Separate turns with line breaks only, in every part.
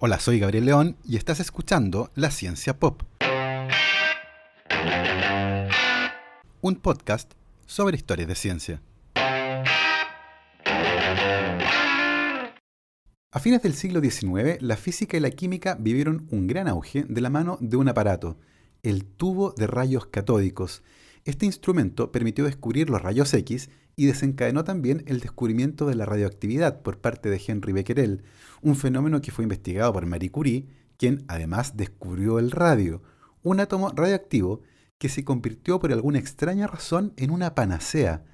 Hola, soy Gabriel León y estás escuchando La Ciencia Pop, un podcast sobre historias de ciencia. A fines del siglo XIX, la física y la química vivieron un gran auge de la mano de un aparato, el tubo de rayos catódicos. Este instrumento permitió descubrir los rayos X y desencadenó también el descubrimiento de la radioactividad por parte de Henri Becquerel, un fenómeno que fue investigado por Marie Curie, quien además descubrió el radio, un átomo radioactivo que se convirtió por alguna extraña razón en una panacea.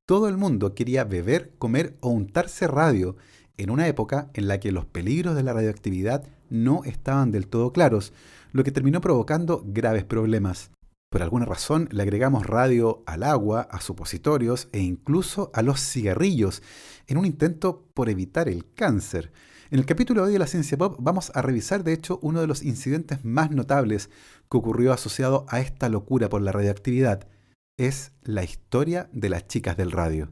Todo el mundo quería beber, comer o untarse radio, en una época en la que los peligros de la radioactividad no estaban del todo claros, lo que terminó provocando graves problemas. Por alguna razón le agregamos radio al agua, a supositorios e incluso a los cigarrillos, en un intento por evitar el cáncer. En el capítulo de hoy de la Ciencia Pop vamos a revisar de hecho uno de los incidentes más notables que ocurrió asociado a esta locura por la radioactividad. Es la historia de las chicas del radio.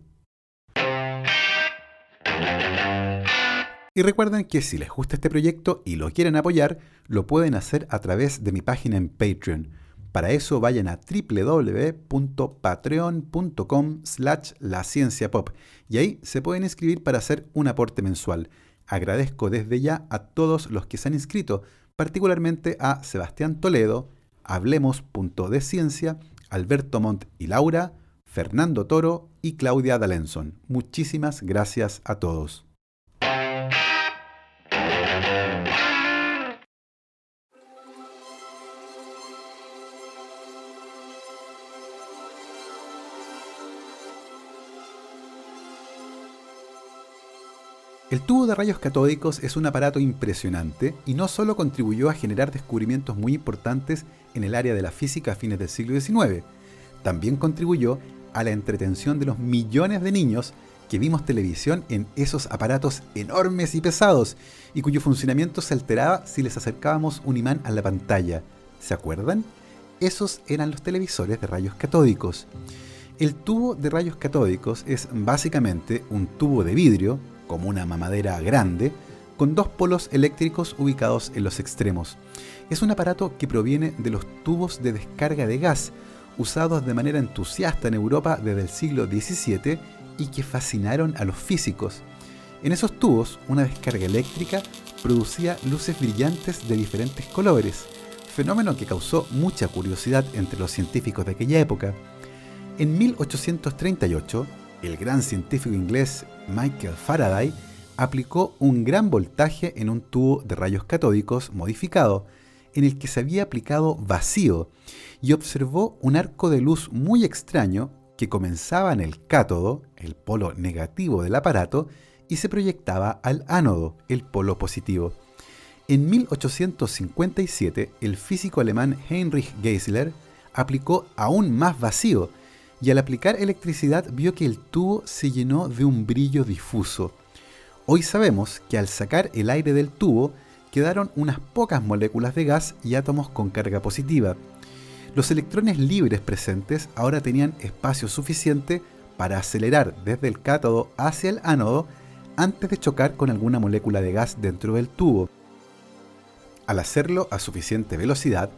Y recuerden que si les gusta este proyecto y lo quieren apoyar, lo pueden hacer a través de mi página en Patreon. Para eso vayan a www.patreon.com/lascienciapop y ahí se pueden inscribir para hacer un aporte mensual. Agradezco desde ya a todos los que se han inscrito, particularmente a Sebastián Toledo, Hablemos.de Alberto Montt y Laura, Fernando Toro y Claudia D'Alenson. Muchísimas gracias a todos. El tubo de rayos catódicos es un aparato impresionante y no solo contribuyó a generar descubrimientos muy importantes en el área de la física a fines del siglo XIX, también contribuyó a la entretención de los millones de niños que vimos televisión en esos aparatos enormes y pesados y cuyo funcionamiento se alteraba si les acercábamos un imán a la pantalla. ¿Se acuerdan? Esos eran los televisores de rayos catódicos. El tubo de rayos catódicos es básicamente un tubo de vidrio, como una mamadera grande, con dos polos eléctricos ubicados en los extremos. Es un aparato que proviene de los tubos de descarga de gas, usados de manera entusiasta en Europa desde el siglo XVII y que fascinaron a los físicos. En esos tubos, una descarga eléctrica producía luces brillantes de diferentes colores, fenómeno que causó mucha curiosidad entre los científicos de aquella época. En 1838, el gran científico inglés Michael Faraday aplicó un gran voltaje en un tubo de rayos catódicos modificado, en el que se había aplicado vacío, y observó un arco de luz muy extraño que comenzaba en el cátodo, el polo negativo del aparato, y se proyectaba al ánodo, el polo positivo. En 1857, el físico alemán Heinrich Geissler aplicó aún más vacío, y al aplicar electricidad vio que el tubo se llenó de un brillo difuso. Hoy sabemos que al sacar el aire del tubo quedaron unas pocas moléculas de gas y átomos con carga positiva. Los electrones libres presentes ahora tenían espacio suficiente para acelerar desde el cátodo hacia el ánodo antes de chocar con alguna molécula de gas dentro del tubo. Al hacerlo a suficiente velocidad,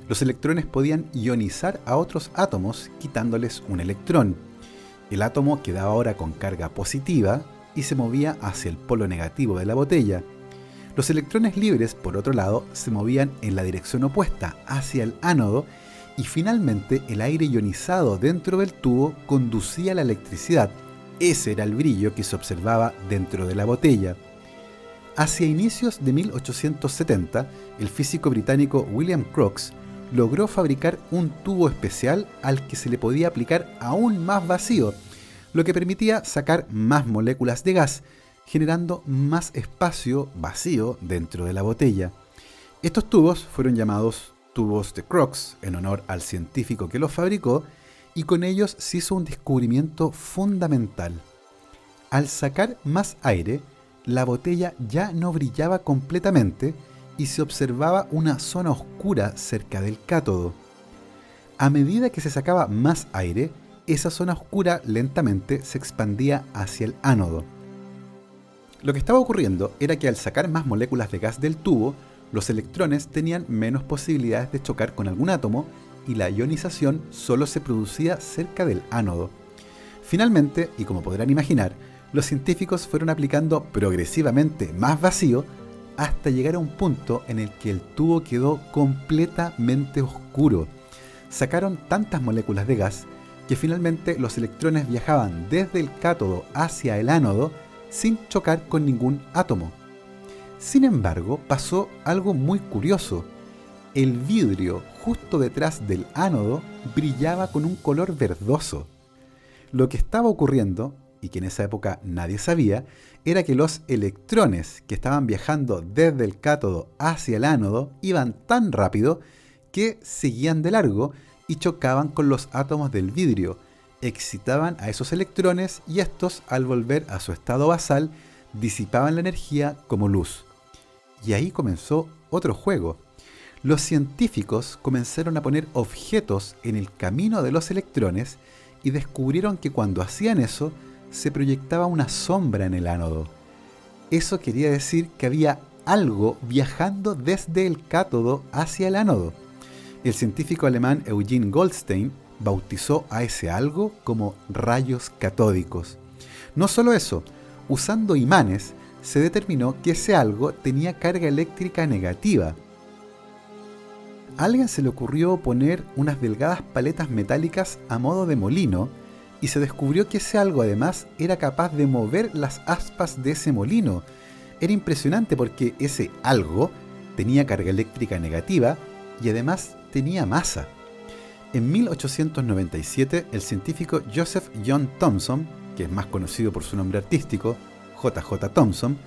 los electrones podían ionizar a otros átomos quitándoles un electrón. El átomo quedaba ahora con carga positiva y se movía hacia el polo negativo de la botella. Los electrones libres, por otro lado, se movían en la dirección opuesta, hacia el ánodo, y finalmente el aire ionizado dentro del tubo conducía la electricidad. Ese era el brillo que se observaba dentro de la botella. Hacia inicios de 1870, el físico británico William Crookes logró fabricar un tubo especial al que se le podía aplicar aún más vacío, lo que permitía sacar más moléculas de gas, generando más espacio vacío dentro de la botella. Estos tubos fueron llamados tubos de Crookes en honor al científico que los fabricó, y con ellos se hizo un descubrimiento fundamental. Al sacar más aire, la botella ya no brillaba completamente y se observaba una zona oscura cerca del cátodo. A medida que se sacaba más aire, esa zona oscura lentamente se expandía hacia el ánodo. Lo que estaba ocurriendo era que al sacar más moléculas de gas del tubo, los electrones tenían menos posibilidades de chocar con algún átomo y la ionización solo se producía cerca del ánodo. Finalmente, y como podrán imaginar, los científicos fueron aplicando progresivamente más vacío hasta llegar a un punto en el que el tubo quedó completamente oscuro. Sacaron tantas moléculas de gas que finalmente los electrones viajaban desde el cátodo hacia el ánodo sin chocar con ningún átomo. Sin embargo, pasó algo muy curioso. El vidrio justo detrás del ánodo brillaba con un color verdoso. Lo que estaba ocurriendo, y que en esa época nadie sabía, era que los electrones que estaban viajando desde el cátodo hacia el ánodo iban tan rápido que seguían de largo y chocaban con los átomos del vidrio, excitaban a esos electrones y estos, al volver a su estado basal, disipaban la energía como luz. Y ahí comenzó otro juego. Los científicos comenzaron a poner objetos en el camino de los electrones y descubrieron que cuando hacían eso, se proyectaba una sombra en el ánodo. Eso quería decir que había algo viajando desde el cátodo hacia el ánodo. El científico alemán Eugen Goldstein bautizó a ese algo como rayos catódicos. No solo eso, usando imanes, se determinó que ese algo tenía carga eléctrica negativa. A alguien se le ocurrió poner unas delgadas paletas metálicas a modo de molino y se descubrió que ese algo además era capaz de mover las aspas de ese molino. Era impresionante porque ese algo tenía carga eléctrica negativa y además tenía masa. En 1897, el científico Joseph John Thomson, que es más conocido por su nombre artístico, JJ Thomson,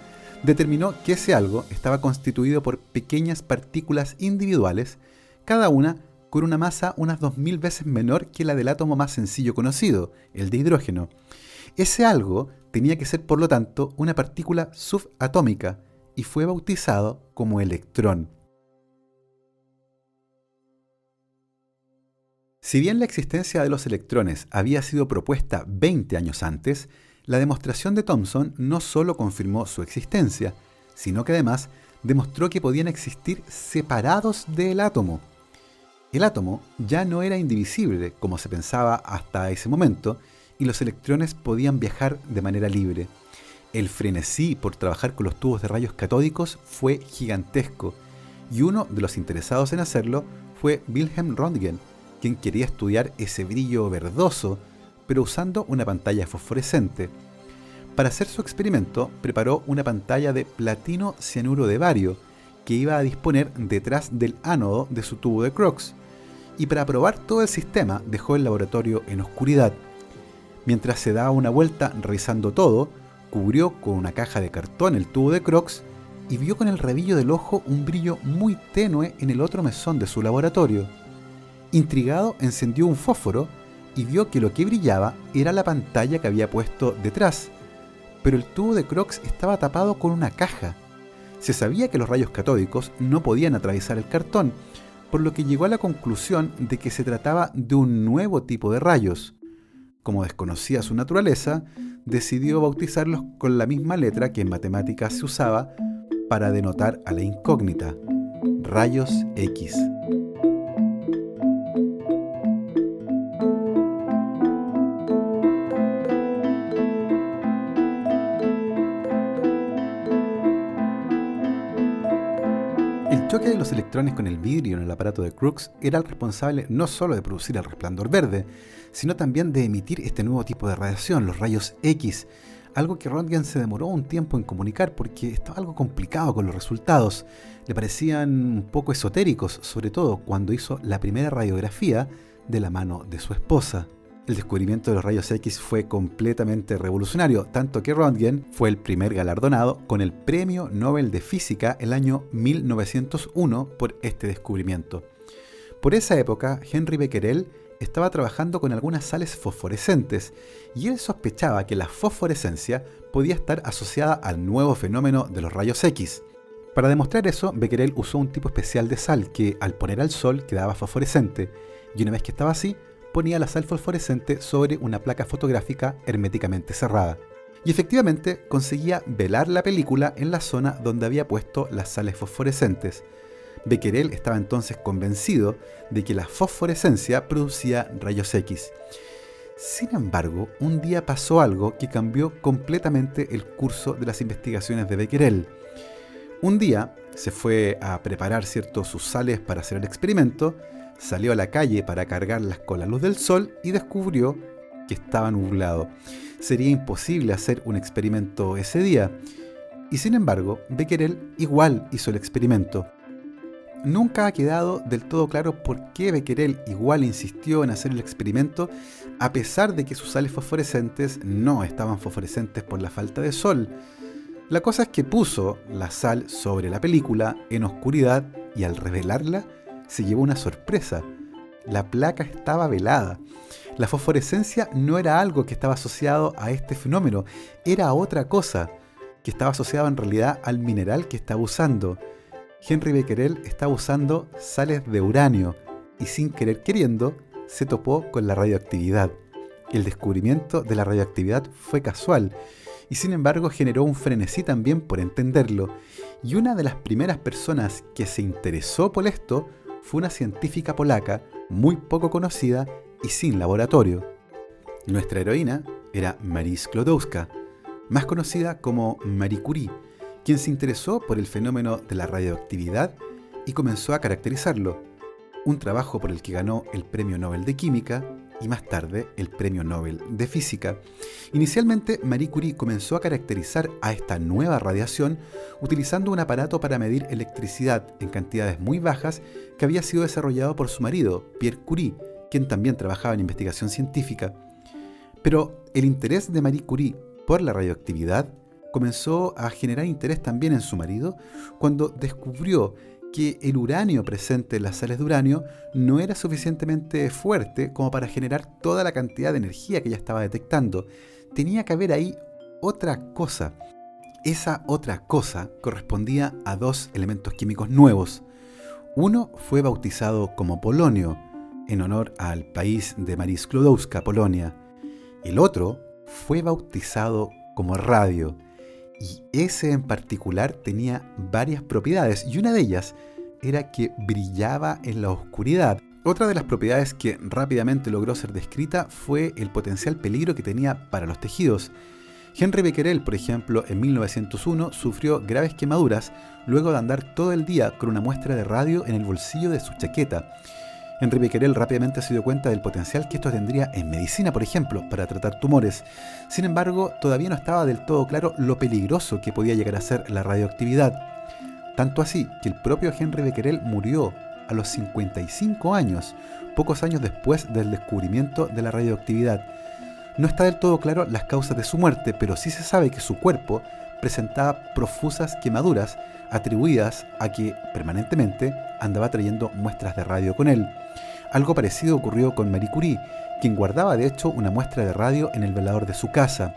determinó que ese algo estaba constituido por pequeñas partículas individuales, cada una con una masa unas 2000 veces menor que la del átomo más sencillo conocido, el de hidrógeno. Ese algo tenía que ser, por lo tanto, una partícula subatómica y fue bautizado como electrón. Si bien la existencia de los electrones había sido propuesta 20 años antes, la demostración de Thomson no solo confirmó su existencia, sino que además demostró que podían existir separados del átomo. El átomo ya no era indivisible, como se pensaba hasta ese momento, y los electrones podían viajar de manera libre. El frenesí por trabajar con los tubos de rayos catódicos fue gigantesco, y uno de los interesados en hacerlo fue Wilhelm Röntgen, quien quería estudiar ese brillo verdoso, pero usando una pantalla fosforescente. Para hacer su experimento, preparó una pantalla de platino cianuro de bario, que iba a disponer detrás del ánodo de su tubo de Crookes, y para probar todo el sistema dejó el laboratorio en oscuridad. Mientras se daba una vuelta revisando todo, cubrió con una caja de cartón el tubo de Crookes y vio con el rabillo del ojo un brillo muy tenue en el otro mesón de su laboratorio. Intrigado, encendió un fósforo y vio que lo que brillaba era la pantalla que había puesto detrás, pero el tubo de Crookes estaba tapado con una caja. Se sabía que los rayos catódicos no podían atravesar el cartón, por lo que llegó a la conclusión de que se trataba de un nuevo tipo de rayos. Como desconocía su naturaleza, decidió bautizarlos con la misma letra que en matemáticas se usaba para denotar a la incógnita: rayos X. El choque de los electrones con el vidrio en el aparato de Crookes era el responsable no solo de producir el resplandor verde, sino también de emitir este nuevo tipo de radiación, los rayos X, algo que Röntgen se demoró un tiempo en comunicar porque estaba algo complicado con los resultados. Le parecían un poco esotéricos, sobre todo cuando hizo la primera radiografía de la mano de su esposa. El descubrimiento de los rayos X fue completamente revolucionario, tanto que Röntgen fue el primer galardonado con el Premio Nobel de Física el año 1901 por este descubrimiento. Por esa época, Henri Becquerel estaba trabajando con algunas sales fosforescentes y él sospechaba que la fosforescencia podía estar asociada al nuevo fenómeno de los rayos X. Para demostrar eso, Becquerel usó un tipo especial de sal que al poner al sol quedaba fosforescente, y una vez que estaba así, ponía la sal fosforescente sobre una placa fotográfica herméticamente cerrada. Y efectivamente conseguía velar la película en la zona donde había puesto las sales fosforescentes. Becquerel estaba entonces convencido de que la fosforescencia producía rayos X. Sin embargo, un día pasó algo que cambió completamente el curso de las investigaciones de Becquerel. Un día se fue a preparar sus sales para hacer el experimento, salió a la calle para cargarlas con la luz del sol y descubrió que estaba nublado. Sería imposible hacer un experimento ese día. Y sin embargo, Becquerel igual hizo el experimento. Nunca ha quedado del todo claro por qué Becquerel igual insistió en hacer el experimento a pesar de que sus sales fosforescentes no estaban fosforescentes por la falta de sol. La cosa es que puso la sal sobre la película en oscuridad y al revelarla se llevó una sorpresa. La placa estaba velada. La fosforescencia no era algo que estaba asociado a este fenómeno, era otra cosa, que estaba asociado en realidad al mineral que estaba usando. Henri Becquerel estaba usando sales de uranio y sin querer queriendo se topó con la radioactividad. El descubrimiento de la radioactividad fue casual y sin embargo generó un frenesí también por entenderlo. Y una de las primeras personas que se interesó por esto fue una científica polaca muy poco conocida y sin laboratorio. Nuestra heroína era Marie Sklodowska, más conocida como Marie Curie, quien se interesó por el fenómeno de la radioactividad y comenzó a caracterizarlo, un trabajo por el que ganó el Premio Nobel de Química y más tarde el Premio Nobel de Física. Inicialmente, Marie Curie comenzó a caracterizar a esta nueva radiación utilizando un aparato para medir electricidad en cantidades muy bajas que había sido desarrollado por su marido, Pierre Curie, quien también trabajaba en investigación científica. Pero el interés de Marie Curie por la radioactividad comenzó a generar interés también en su marido cuando descubrió que el uranio presente en las sales de uranio no era suficientemente fuerte como para generar toda la cantidad de energía que ella estaba detectando. Tenía que haber ahí otra cosa. Esa otra cosa correspondía a dos elementos químicos nuevos. Uno fue bautizado como polonio, en honor al país de Marie Sklodowska, Polonia. El otro fue bautizado como radio. Y ese en particular tenía varias propiedades y una de ellas era que brillaba en la oscuridad. Otra de las propiedades que rápidamente logró ser descrita fue el potencial peligro que tenía para los tejidos. Henri Becquerel, por ejemplo, en 1901 sufrió graves quemaduras luego de andar todo el día con una muestra de radio en el bolsillo de su chaqueta. Henri Becquerel rápidamente se dio cuenta del potencial que esto tendría en medicina, por ejemplo, para tratar tumores. Sin embargo, todavía no estaba del todo claro lo peligroso que podía llegar a ser la radioactividad. Tanto así que el propio Henri Becquerel murió a los 55 años, pocos años después del descubrimiento de la radioactividad. No está del todo claro las causas de su muerte, pero sí se sabe que su cuerpo presentaba profusas quemaduras atribuidas a que permanentemente andaba trayendo muestras de radio con él. Algo parecido ocurrió con Marie Curie, quien guardaba de hecho una muestra de radio en el velador de su casa.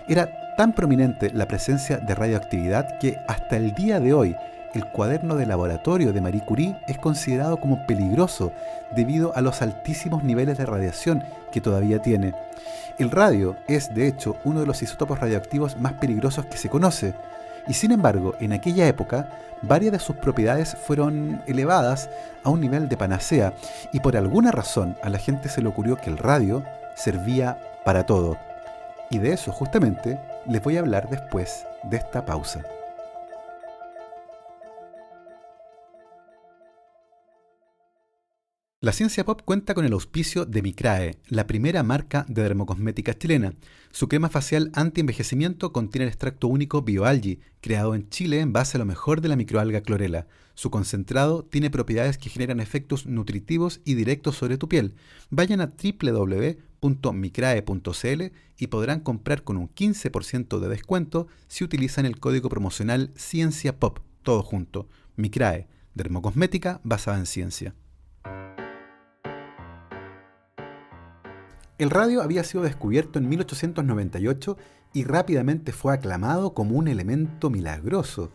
Era tan prominente la presencia de radioactividad que hasta el día de hoy el cuaderno de laboratorio de Marie Curie es considerado como peligroso debido a los altísimos niveles de radiación que todavía tiene. El radio es, de hecho, uno de los isótopos radioactivos más peligrosos que se conoce, y sin embargo, en aquella época, varias de sus propiedades fueron elevadas a un nivel de panacea, y por alguna razón a la gente se le ocurrió que el radio servía para todo. Y de eso justamente les voy a hablar después de esta pausa. La Ciencia Pop cuenta con el auspicio de Micrae, la primera marca de dermocosmética chilena. Su crema facial anti-envejecimiento contiene el extracto único BioAlgae, creado en Chile en base a lo mejor de la microalga clorela. Su concentrado tiene propiedades que generan efectos nutritivos y directos sobre tu piel. Vayan a www.micrae.cl y podrán comprar con un 15% de descuento si utilizan el código promocional CienciaPop, todo junto. Micrae, dermocosmética basada en ciencia. El radio había sido descubierto en 1898 y rápidamente fue aclamado como un elemento milagroso.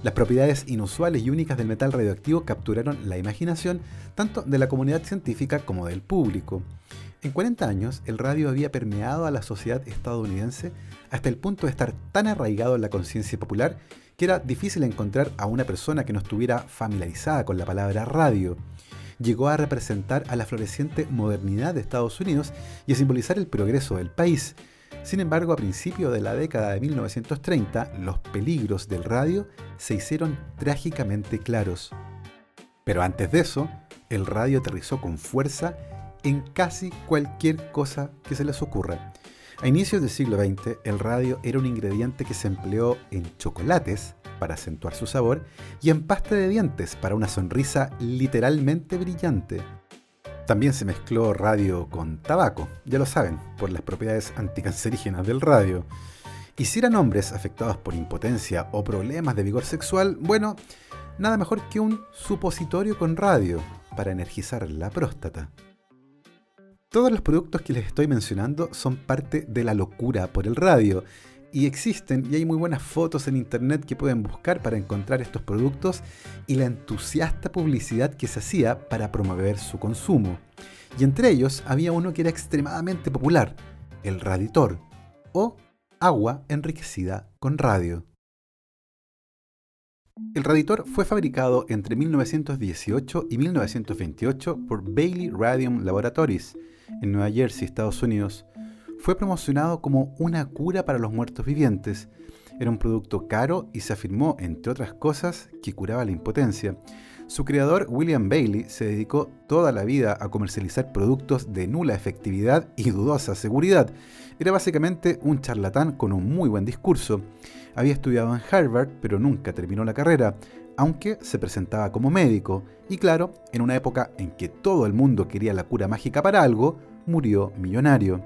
Las propiedades inusuales y únicas del metal radioactivo capturaron la imaginación tanto de la comunidad científica como del público. En 40 años, el radio había permeado a la sociedad estadounidense hasta el punto de estar tan arraigado en la conciencia popular que era difícil encontrar a una persona que no estuviera familiarizada con la palabra radio. Llegó a representar a la floreciente modernidad de Estados Unidos y a simbolizar el progreso del país. Sin embargo, a principios de la década de 1930, los peligros del radio se hicieron trágicamente claros. Pero antes de eso, el radio aterrizó con fuerza en casi cualquier cosa que se les ocurra. A inicios del siglo XX, el radio era un ingrediente que se empleó en chocolates para acentuar su sabor y en pasta de dientes para una sonrisa literalmente brillante. También se mezcló radio con tabaco, ya lo saben, por las propiedades anticancerígenas del radio. Y si eran hombres afectados por impotencia o problemas de vigor sexual, bueno, nada mejor que un supositorio con radio para energizar la próstata. Todos los productos que les estoy mencionando son parte de la locura por el radio y existen y hay muy buenas fotos en internet que pueden buscar para encontrar estos productos y la entusiasta publicidad que se hacía para promover su consumo. Y entre ellos había uno que era extremadamente popular, el Raditor o agua enriquecida con radio. El Raditor fue fabricado entre 1918 y 1928 por Bailey Radium Laboratories en Nueva Jersey, Estados Unidos. Fue promocionado como una cura para los muertos vivientes. Era un producto caro y se afirmó, entre otras cosas, que curaba la impotencia. Su creador, William Bailey, se dedicó toda la vida a comercializar productos de nula efectividad y dudosa seguridad. Era básicamente un charlatán con un muy buen discurso. Había estudiado en Harvard, pero nunca terminó la carrera, aunque se presentaba como médico. Y claro, en una época en que todo el mundo quería la cura mágica para algo, murió millonario.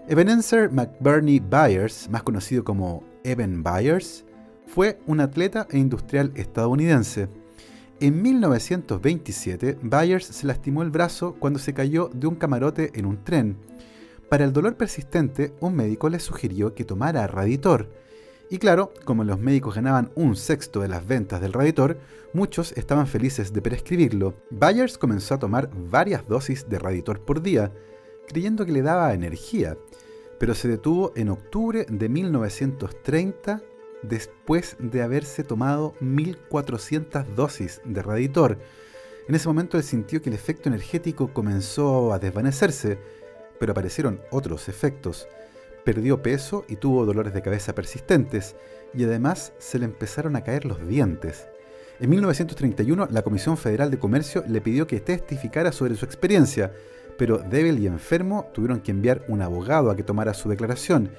Ebenezer McBurney Byers, más conocido como Eben Byers, fue un atleta e industrial estadounidense. En 1927, Byers se lastimó el brazo cuando se cayó de un camarote en un tren. Para el dolor persistente, un médico le sugirió que tomara Raditor. Y claro, como los médicos ganaban un sexto de las ventas del Raditor, muchos estaban felices de prescribirlo. Byers comenzó a tomar varias dosis de Raditor por día, creyendo que le daba energía, pero se detuvo en octubre de 1930 después de haberse tomado 1400 dosis de Raditor. En ese momento él sintió que el efecto energético comenzó a desvanecerse, pero aparecieron otros efectos. Perdió peso y tuvo dolores de cabeza persistentes, y además se le empezaron a caer los dientes. En 1931, la Comisión Federal de Comercio le pidió que testificara sobre su experiencia, pero débil y enfermo tuvieron que enviar un abogado a que tomara su declaración.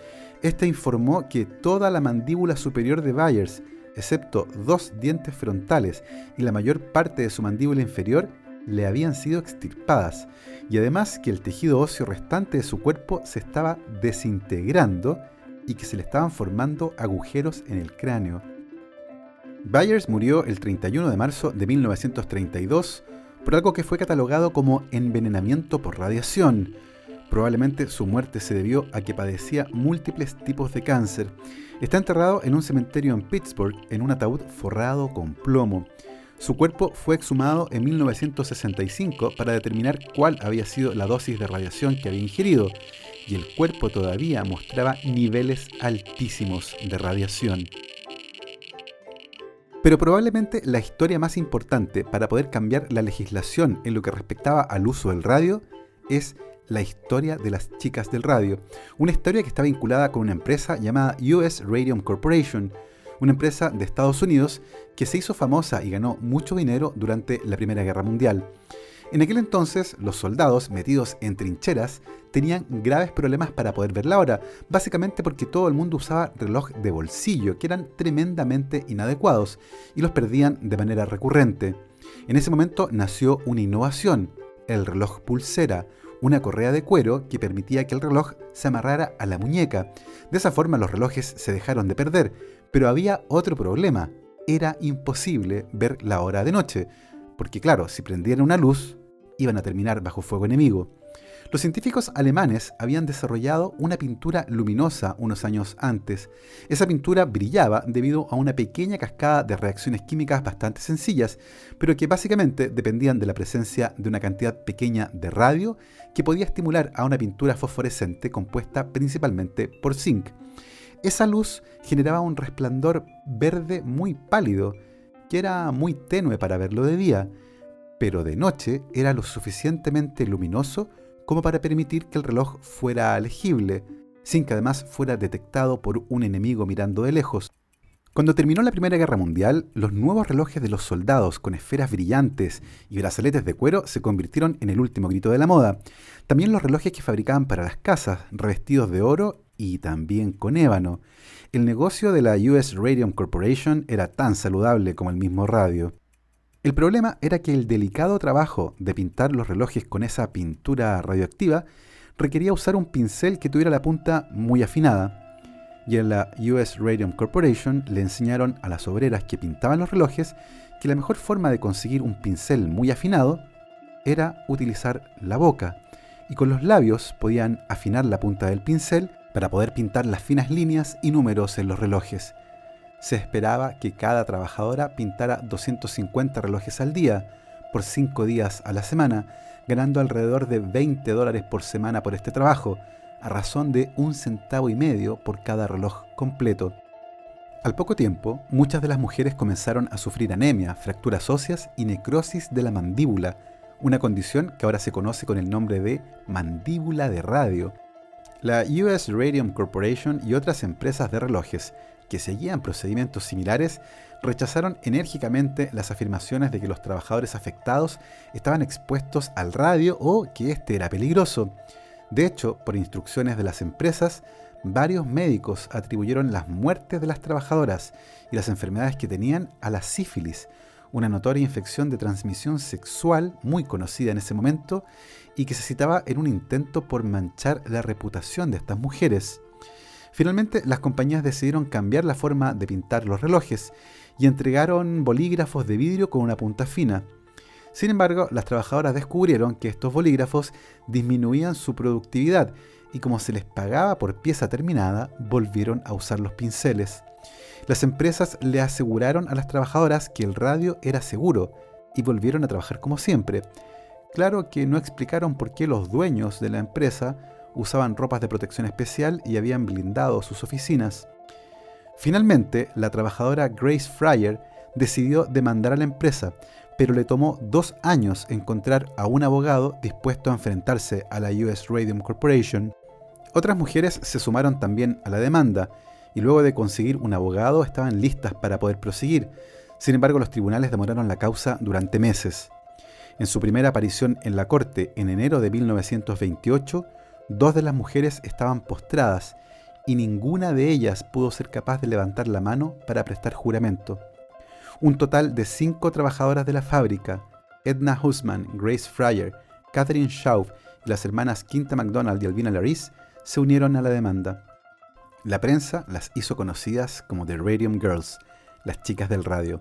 Este informó que toda la mandíbula superior de Byers, excepto 2 dientes frontales y la mayor parte de su mandíbula inferior, le habían sido extirpadas, y además que el tejido óseo restante de su cuerpo se estaba desintegrando y que se le estaban formando agujeros en el cráneo. Byers murió el 31 de marzo de 1932 por algo que fue catalogado como envenenamiento por radiación. Probablemente su muerte se debió a que padecía múltiples tipos de cáncer. Está enterrado en un cementerio en Pittsburgh en un ataúd forrado con plomo. Su cuerpo fue exhumado en 1965 para determinar cuál había sido la dosis de radiación que había ingerido, y el cuerpo todavía mostraba niveles altísimos de radiación. Pero probablemente la historia más importante para poder cambiar la legislación en lo que respectaba al uso del radio es la historia de las chicas del radio, una historia que está vinculada con una empresa llamada US Radium Corporation, una empresa de Estados Unidos que se hizo famosa y ganó mucho dinero durante la Primera Guerra Mundial. En aquel entonces, los soldados metidos en trincheras tenían graves problemas para poder ver la hora, básicamente porque todo el mundo usaba reloj de bolsillo, que eran tremendamente inadecuados, y los perdían de manera recurrente. En ese momento nació una innovación, el reloj pulsera, una correa de cuero que permitía que el reloj se amarrara a la muñeca. De esa forma los relojes se dejaron de perder, pero había otro problema: era imposible ver la hora de noche, porque claro, si prendieran una luz, iban a terminar bajo fuego enemigo. Los científicos alemanes habían desarrollado una pintura luminosa unos años antes. Esa pintura brillaba debido a una pequeña cascada de reacciones químicas bastante sencillas, pero que básicamente dependían de la presencia de una cantidad pequeña de radio que podía estimular a una pintura fosforescente compuesta principalmente por zinc. Esa luz generaba un resplandor verde muy pálido, que era muy tenue para verlo de día, pero de noche era lo suficientemente luminoso como para permitir que el reloj fuera legible, sin que además fuera detectado por un enemigo mirando de lejos. Cuando terminó la Primera Guerra Mundial, los nuevos relojes de los soldados con esferas brillantes y brazaletes de cuero se convirtieron en el último grito de la moda. También los relojes que fabricaban para las casas, revestidos de oro y también con ébano. El negocio de la US Radium Corporation era tan saludable como el mismo radio. El problema era que el delicado trabajo de pintar los relojes con esa pintura radioactiva requería usar un pincel que tuviera la punta muy afinada. Y en la US Radium Corporation le enseñaron a las obreras que pintaban los relojes que la mejor forma de conseguir un pincel muy afinado era utilizar la boca, y con los labios podían afinar la punta del pincel para poder pintar las finas líneas y números en los relojes. Se esperaba que cada trabajadora pintara 250 relojes al día, por 5 días a la semana, ganando alrededor de $20 por semana por este trabajo, a razón de 1,5 centavos por cada reloj completo. Al poco tiempo, muchas de las mujeres comenzaron a sufrir anemia, fracturas óseas y necrosis de la mandíbula, una condición que ahora se conoce con el nombre de mandíbula de radio. La US Radium Corporation y otras empresas de relojes que seguían procedimientos similares rechazaron enérgicamente las afirmaciones de que los trabajadores afectados estaban expuestos al radio o que este era peligroso. De hecho, por instrucciones de las empresas, varios médicos atribuyeron las muertes de las trabajadoras y las enfermedades que tenían a la sífilis, una notoria infección de transmisión sexual muy conocida en ese momento y que se citaba en un intento por manchar la reputación de estas mujeres. Finalmente, las compañías decidieron cambiar la forma de pintar los relojes y entregaron bolígrafos de vidrio con una punta fina. Sin embargo, las trabajadoras descubrieron que estos bolígrafos disminuían su productividad y como se les pagaba por pieza terminada, volvieron a usar los pinceles. Las empresas le aseguraron a las trabajadoras que el radio era seguro y volvieron a trabajar como siempre. Claro que no explicaron por qué los dueños de la empresa usaban ropas de protección especial y habían blindado sus oficinas. Finalmente, la trabajadora Grace Fryer decidió demandar a la empresa, pero le tomó 2 años encontrar a un abogado dispuesto a enfrentarse a la US Radium Corporation. Otras mujeres se sumaron también a la demanda, y luego de conseguir un abogado estaban listas para poder proseguir. Sin embargo, los tribunales demoraron la causa durante meses. En su primera aparición en la corte en enero de 1928, 2 de las mujeres estaban postradas y ninguna de ellas pudo ser capaz de levantar la mano para prestar juramento. Un total de 5 trabajadoras de la fábrica, Edna Husman, Grace Fryer, Catherine Shaw y las hermanas Quinta MacDonald y Alvina Laris, se unieron a la demanda. La prensa las hizo conocidas como The Radium Girls, las chicas del radio.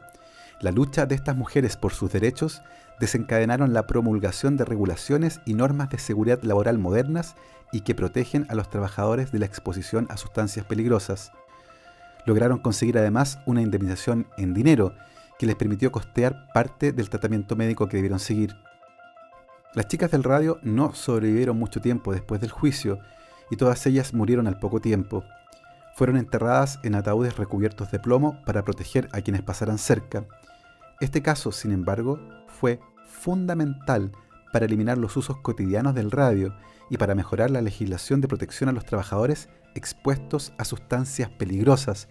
La lucha de estas mujeres por sus derechos desencadenaron la promulgación de regulaciones y normas de seguridad laboral modernas y que protegen a los trabajadores de la exposición a sustancias peligrosas. Lograron conseguir además una indemnización en dinero que les permitió costear parte del tratamiento médico que debieron seguir. Las chicas del radio no sobrevivieron mucho tiempo después del juicio y todas ellas murieron al poco tiempo. Fueron enterradas en ataúdes recubiertos de plomo para proteger a quienes pasaran cerca. Este caso, sin embargo, fue fundamental para eliminar los usos cotidianos del radio y para mejorar la legislación de protección a los trabajadores expuestos a sustancias peligrosas.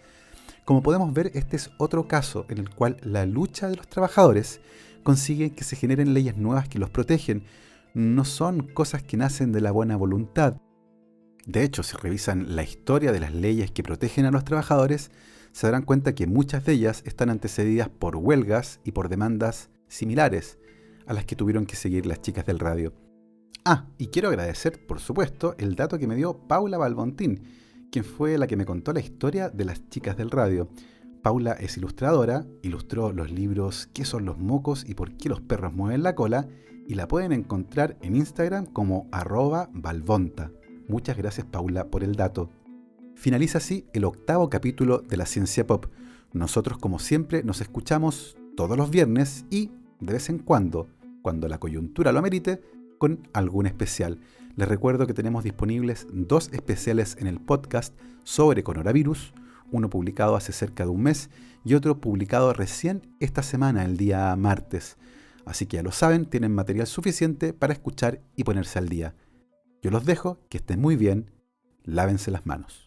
Como podemos ver, este es otro caso en el cual la lucha de los trabajadores consigue que se generen leyes nuevas que los protegen. No son cosas que nacen de la buena voluntad. De hecho, si revisan la historia de las leyes que protegen a los trabajadores, se darán cuenta que muchas de ellas están antecedidas por huelgas y por demandas similares a las que tuvieron que seguir las chicas del radio. Y quiero agradecer, por supuesto, el dato que me dio Paula Balbontín, quien fue la que me contó la historia de las chicas del radio. Paula es ilustradora, ilustró los libros ¿Qué son los mocos y por qué los perros mueven la cola? Y la pueden encontrar en Instagram como @valvonta. Muchas gracias, Paula, por el dato. Finaliza así el 8º capítulo de La Ciencia Pop. Nosotros, como siempre, nos escuchamos todos los viernes y, de vez en cuando la coyuntura lo amerite, con algún especial. Les recuerdo que tenemos disponibles 2 especiales en el podcast sobre coronavirus, uno publicado hace cerca de un mes y otro publicado recién esta semana, el día martes. Así que ya lo saben, tienen material suficiente para escuchar y ponerse al día. Yo los dejo, que estén muy bien, lávense las manos.